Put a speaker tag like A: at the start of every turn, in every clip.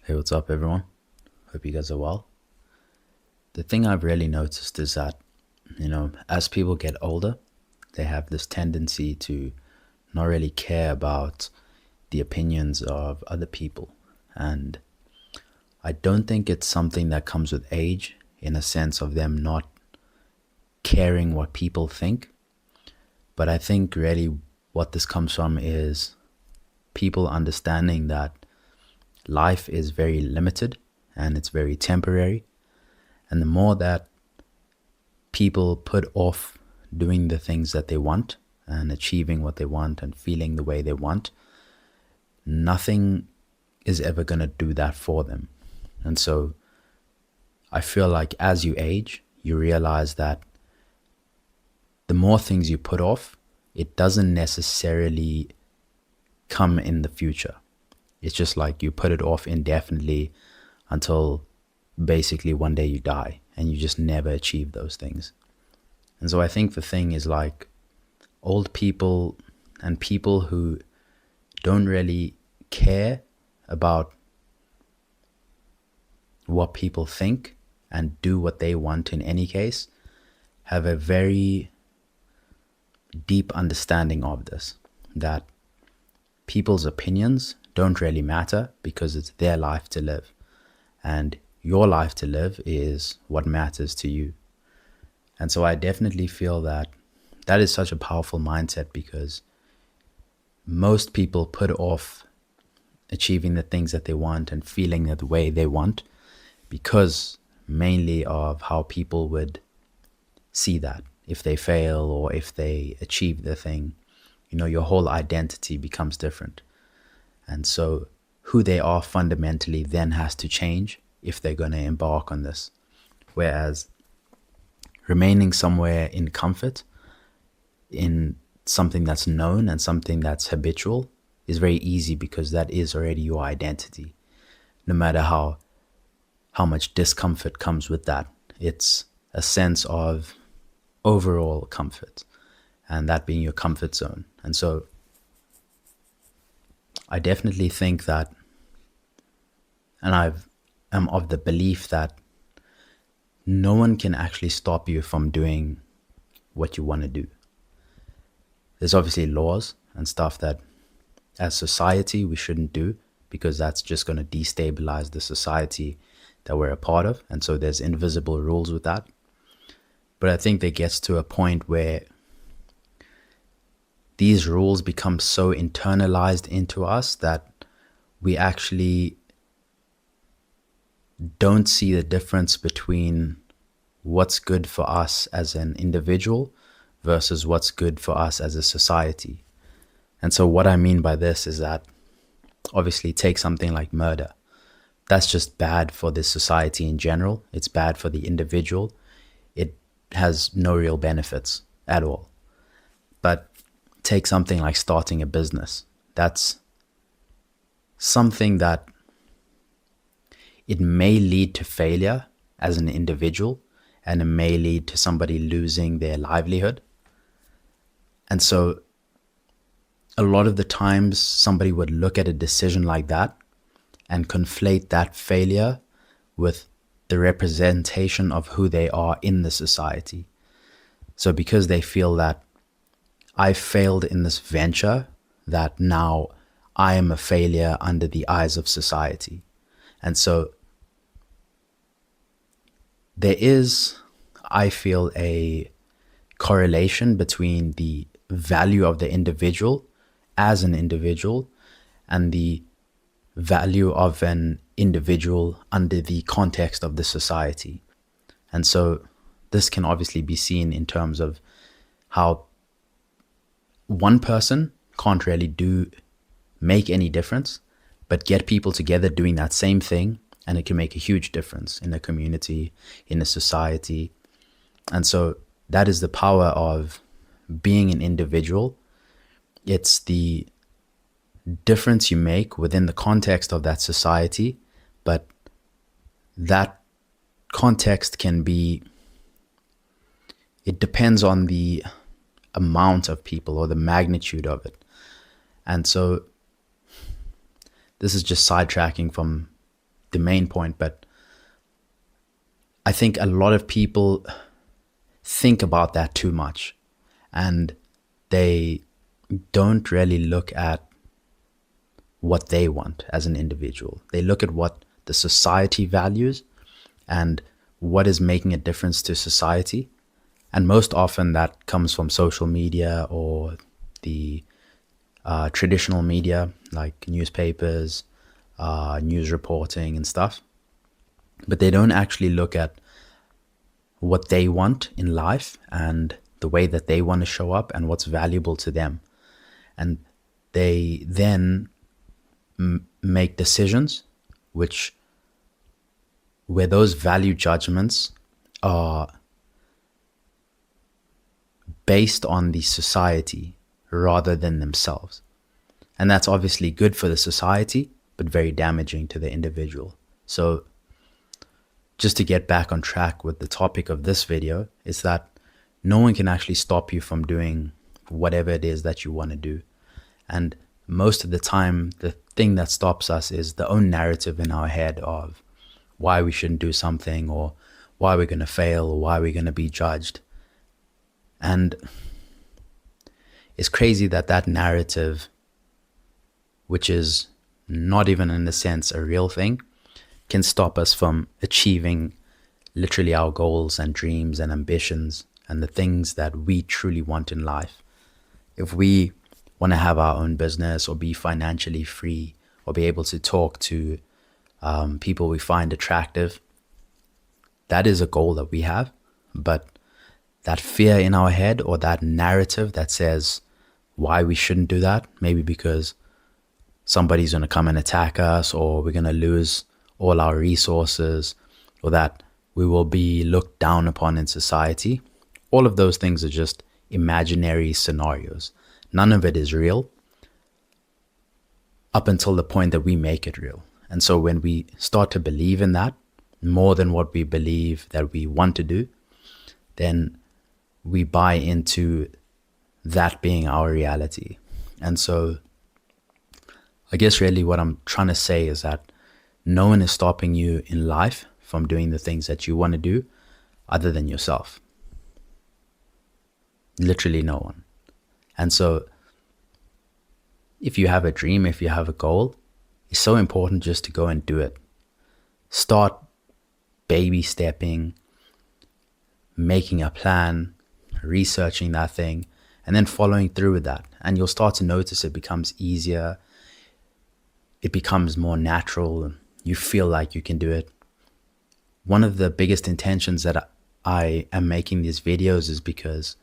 A: Hey, what's up, everyone? Hope you guys are well. The thing I've really noticed is that, as people get older, they have this tendency to not really care about the opinions of other people. And I don't think it's something that comes with age, in a sense of them not caring what people think. But I think really what this comes from is people understanding that life is very limited and it's very temporary. And the more that people put off doing the things that they want and achieving what they want and feeling the way they want, nothing is ever going to do that for them. And so I feel like as you age, you realize that the more things you put off, it doesn't necessarily come in the future. It's just like you put it off indefinitely until basically one day you die and you just never achieve those things. And so I think the thing is like old people and people who don't really care about what people think and do what they want in any case have a very deep understanding of this, that people's opinions don't really matter because it's their life to live. And your life to live is what matters to you. And so I definitely feel that that is such a powerful mindset because most people put off achieving the things that they want and feeling the way they want because mainly of how people would see that. If they fail or if they achieve the thing, your whole identity becomes different. And so who they are fundamentally then has to change if they're going to embark on this. Whereas remaining somewhere in comfort, in something that's known and something that's habitual, is very easy because that is already your identity. No matter how much discomfort comes with that, it's a sense of overall comfort, and that being your comfort zone. And so I definitely think that, and am of the belief that no one can actually stop you from doing what you want to do. There's obviously laws and stuff that as society we shouldn't do because that's just going to destabilize the society that we're a part of. And so there's invisible rules with that. But I think there gets to a point where these rules become so internalized into us that we actually don't see the difference between what's good for us as an individual versus what's good for us as a society. And so what I mean by this is that obviously take something like murder. That's just bad for the society in general. It's bad for the individual. It has no real benefits at all. But take something like starting a business. That's something that it may lead to failure as an individual, and it may lead to somebody losing their livelihood. And so a lot of the times somebody would look at a decision like that and conflate that failure with the representation of who they are in the society. So because they feel that I failed in this venture, that now I am a failure under the eyes of society. And so there is, I feel, a correlation between the value of the individual as an individual and the value of an individual under the context of the society. And so this can obviously be seen in terms of how one person can't really make any difference, but get people together doing that same thing, and it can make a huge difference in a community, in a society. And so that is the power of being an individual. It's the difference you make within the context of that society, but that context it depends on the amount of people or the magnitude of it. And so this is just sidetracking from the main point, but I think a lot of people think about that too much, and they don't really look at what they want as an individual. They look at what the society values and what is making a difference to society. And most often that comes from social media or the traditional media like newspapers, news reporting and stuff. But they don't actually look at what they want in life and the way that they want to show up and what's valuable to them. And they then make decisions where those value judgments are based on the society rather than themselves. And that's obviously good for the society, but very damaging to the individual. So just to get back on track with the topic of this video, is that no one can actually stop you from doing whatever it is that you want to do. And most of the time, the thing that stops us is the own narrative in our head of why we shouldn't do something, or why we're going to fail, or why we're going to be judged. And it's crazy that that narrative, which is not even in a sense a real thing, can stop us from achieving literally our goals and dreams and ambitions and the things that we truly want in life. If we want to have our own business or be financially free or be able to talk to people we find attractive, that is a goal that we have. But that fear in our head, or that narrative that says why we shouldn't do that, maybe because somebody's going to come and attack us, or we're going to lose all our resources, or that we will be looked down upon in society. All of those things are just imaginary scenarios. None of it is real up until the point that we make it real. And so when we start to believe in that more than what we believe that we want to do, then we buy into that being our reality. And so I guess really what I'm trying to say is that no one is stopping you in life from doing the things that you want to do other than yourself. Literally no one. And so if you have a dream, if you have a goal, it's so important just to go and do it. Start baby stepping, making a plan, researching that thing, and then following through with that. And you'll start to notice it becomes easier. It becomes more natural. You feel like you can do it. One of the biggest intentions that I am making these videos is because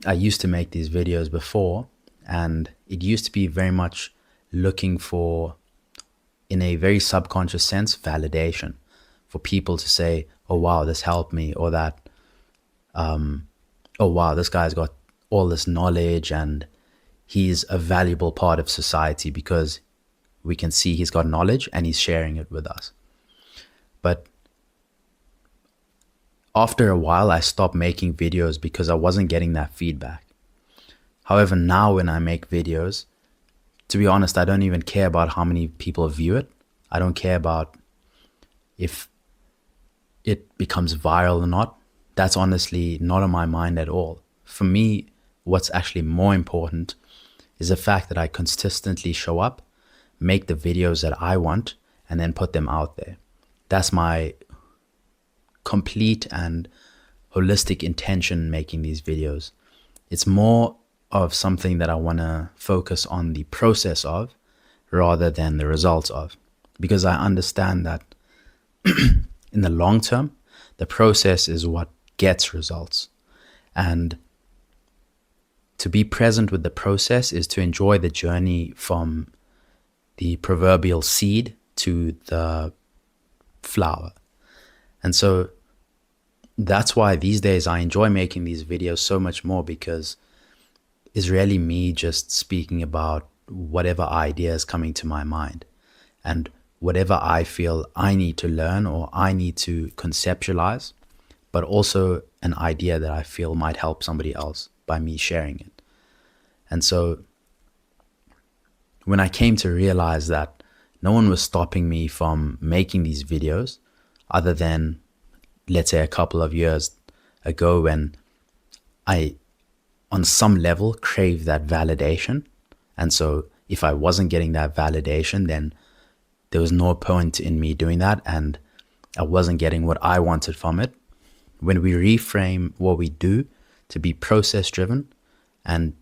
A: I used to make these videos before, and it used to be very much looking for, in a very subconscious sense, validation for people to say, oh wow, this helped me, or that oh wow, this guy's got all this knowledge and he's a valuable part of society because we can see he's got knowledge and he's sharing it with us. But after a while, I stopped making videos because I wasn't getting that feedback. However, now when I make videos, to be honest, I don't even care about how many people view it. I don't care about if it becomes viral or not. That's honestly not on my mind at all. For me, what's actually more important is the fact that I consistently show up, make the videos that I want, and then put them out there. That's my complete and holistic intention in making these videos. It's more of something that I want to focus on the process of rather than the results of, because I understand that in the long term, the process is what gets results. And to be present with the process is to enjoy the journey from the proverbial seed to the flower. And so that's why these days I enjoy making these videos so much more, because it's really me just speaking about whatever idea is coming to my mind and whatever I feel I need to learn or I need to conceptualize, but also an idea that I feel might help somebody else by me sharing it. And so when I came to realize that no one was stopping me from making these videos other than, let's say, a couple of years ago when I, on some level, craved that validation. And so if I wasn't getting that validation, then there was no point in me doing that, and I wasn't getting what I wanted from it. When we reframe what we do to be process driven and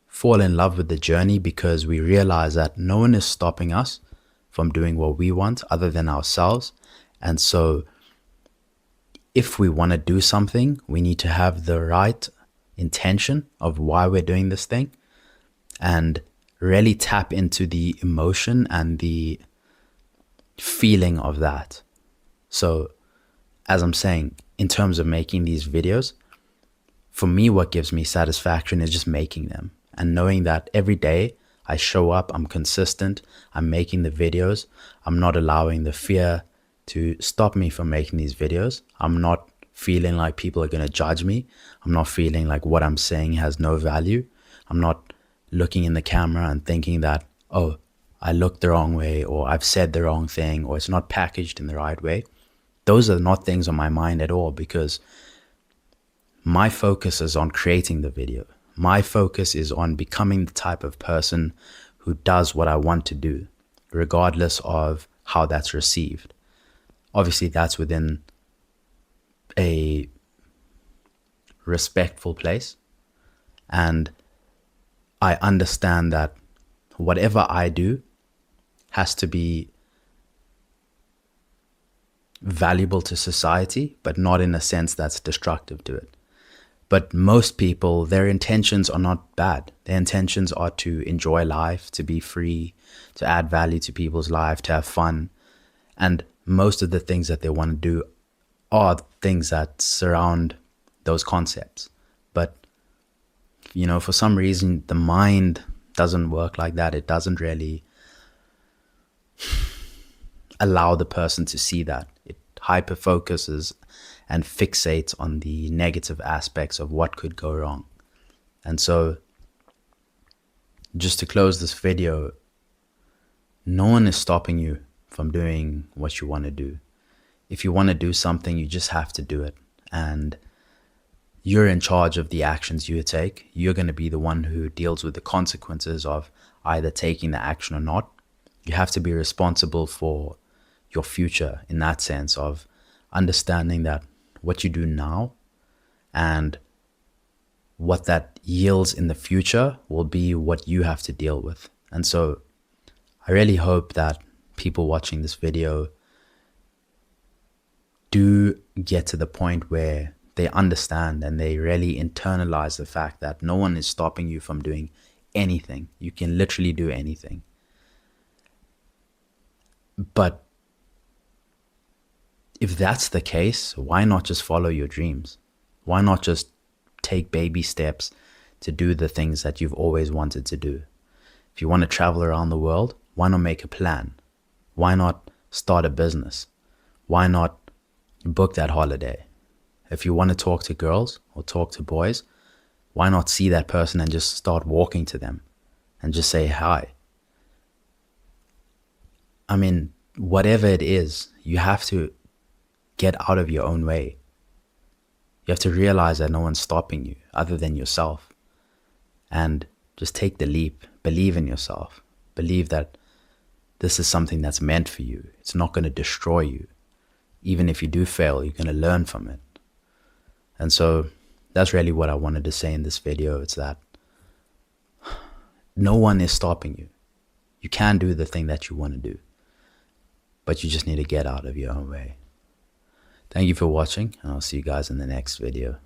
A: fall in love with the journey, because we realize that no one is stopping us from doing what we want other than ourselves. And so if we want to do something, we need to have the right intention of why we're doing this thing and really tap into the emotion and the feeling of that. So as I'm saying, in terms of making these videos, for me, what gives me satisfaction is just making them and knowing that every day I show up, I'm consistent, I'm making the videos, I'm not allowing the fear to stop me from making these videos. I'm not feeling like people are going to judge me. I'm not feeling like what I'm saying has no value. I'm not looking in the camera and thinking that, oh, I looked the wrong way, or I've said the wrong thing, or it's not packaged in the right way. Those are not things on my mind at all, because my focus is on creating the video. My focus is on becoming the type of person who does what I want to do, regardless of how that's received. Obviously, that's within a respectful place. And I understand that whatever I do has to be valuable to society, but not in a sense that's destructive to it. But most people, their intentions are not bad. Their intentions are to enjoy life, to be free, to add value to people's life, to have fun. And most of the things that they want to do are things that surround those concepts. But, you know, for some reason, the mind doesn't work like that. It doesn't really allow the person to see that. It hyper focuses and fixates on the negative aspects of what could go wrong. And so, just to close this video, no one is stopping you from doing what you want to do. If you want to do something, you just have to do it. And you're in charge of the actions you take. You're going to be the one who deals with the consequences of either taking the action or not. You have to be responsible for your future in that sense of understanding that what you do now and what that yields in the future will be what you have to deal with. And so I really hope that people watching this video do get to the point where they understand and they really internalize the fact that no one is stopping you from doing anything. You can literally do anything. But if that's the case, why not just follow your dreams? Why not just take baby steps to do the things that you've always wanted to do? If you want to travel around the world, why not make a plan? Why not start a business? Why not book that holiday? If you want to talk to girls or talk to boys, why not see that person and just start walking to them and just say hi? I mean, whatever it is, you have to get out of your own way. You have to realize that no one's stopping you other than yourself. And just take the leap. Believe in yourself. Believe that this is something that's meant for you. It's not going to destroy you. Even if you do fail, you're going to learn from it. And so that's really what I wanted to say in this video. It's that no one is stopping you. You can do the thing that you want to do, but you just need to get out of your own way. Thank you for watching, and I'll see you guys in the next video.